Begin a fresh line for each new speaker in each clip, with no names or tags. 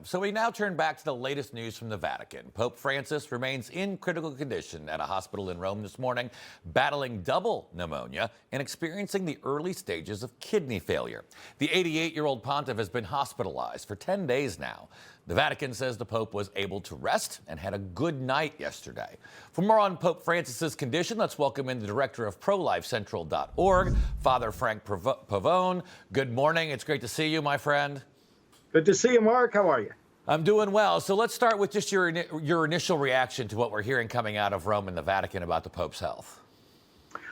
So we now turn back to the latest news from the Vatican. Pope Francis remains in critical condition at a hospital in Rome this morning, battling double pneumonia and experiencing the early stages of kidney failure. The 88-year-old pontiff has been hospitalized for 10 days now. The Vatican says the Pope was able to rest and had a good night yesterday. For more on Pope Francis's condition, let's welcome in the director of ProLifeCentral.org, Father Frank Pavone. Good morning. It's great to see you, my friend.
Good to see you, Mark. How are you?
I'm doing well. So let's start with just your initial reaction to what we're hearing coming out of Rome and the Vatican about the Pope's health.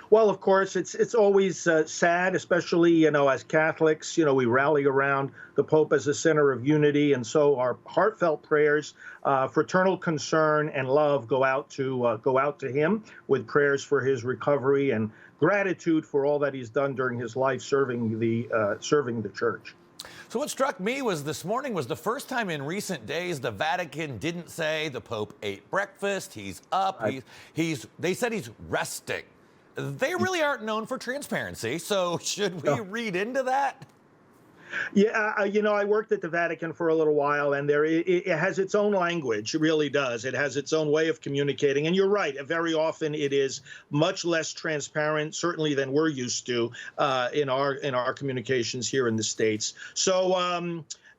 Well, of course, it's always sad, especially, as Catholics, we rally around the Pope as a center of unity. And so our heartfelt prayers, fraternal concern and love go out to him, with prayers for his recovery and gratitude for all that he's done during his life serving the church.
So what struck me was this morning was the first time in recent days the Vatican didn't say the Pope ate breakfast, he's up, they said he's resting. They really aren't known for transparency, so should we read into that?
Yeah, I worked at the Vatican for a little while, and it has its own language. It really does. It has its own way of communicating. And you're right. Very often it is much less transparent, certainly than we're used to in our communications here in the States. So,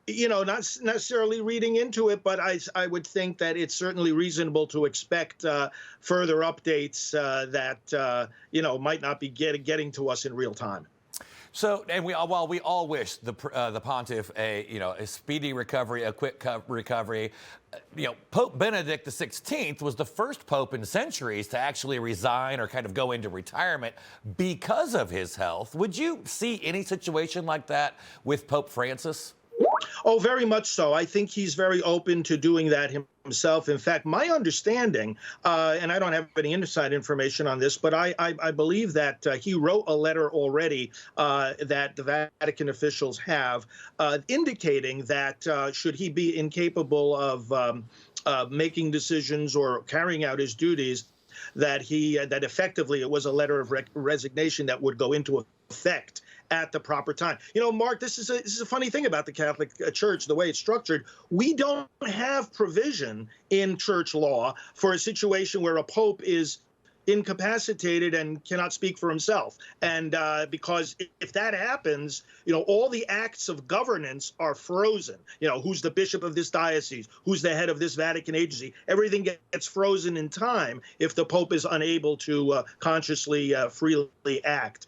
not necessarily reading into it, but I would think that it's certainly reasonable to expect further updates that might not be getting to us in real time.
So, and while we all wish the pontiff a speedy recovery, a quick recovery, Pope Benedict XVI was the first pope in centuries to actually resign or kind of go into retirement because of his health. Would you see any situation like that with Pope Francis?
Oh, very much so. I think he's very open to doing that himself. In fact, my understanding, and I don't have any inside information on this, but I believe that he wrote a letter already that the Vatican officials have indicating that should he be incapable of making decisions or carrying out his duties, that effectively it was a letter of resignation that would go into effect at the proper time. Mark, this is a funny thing about the Catholic Church, the way it's structured. We don't have provision in church law for a situation where a pope is incapacitated and cannot speak for himself. And because if that happens, all the acts of governance are frozen. Who's the bishop of this diocese? Who's the head of this Vatican agency? Everything gets frozen in time if the Pope is unable to consciously, freely act.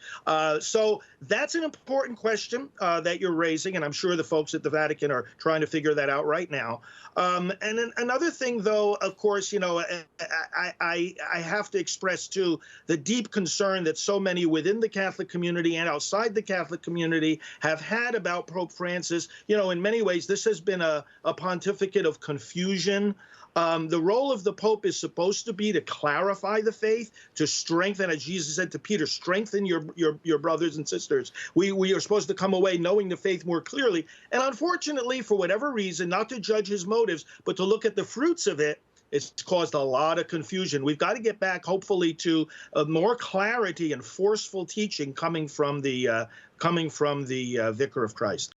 So that's an important question that you're raising, and I'm sure the folks at the Vatican are trying to figure that out right now. And then another thing, though, of course, I have to express too the deep concern that so many within the Catholic community and outside the Catholic community have had about Pope Francis. In many ways, this has been a pontificate of confusion. The role of the Pope is supposed to be to clarify the faith, to strengthen, as Jesus said to Peter, strengthen your brothers and sisters. We are supposed to come away knowing the faith more clearly. And unfortunately, for whatever reason, not to judge his motives, but to look at the fruits of it, it's caused a lot of confusion. We've got to get back, hopefully, to more clarity and forceful teaching coming from the Vicar of Christ.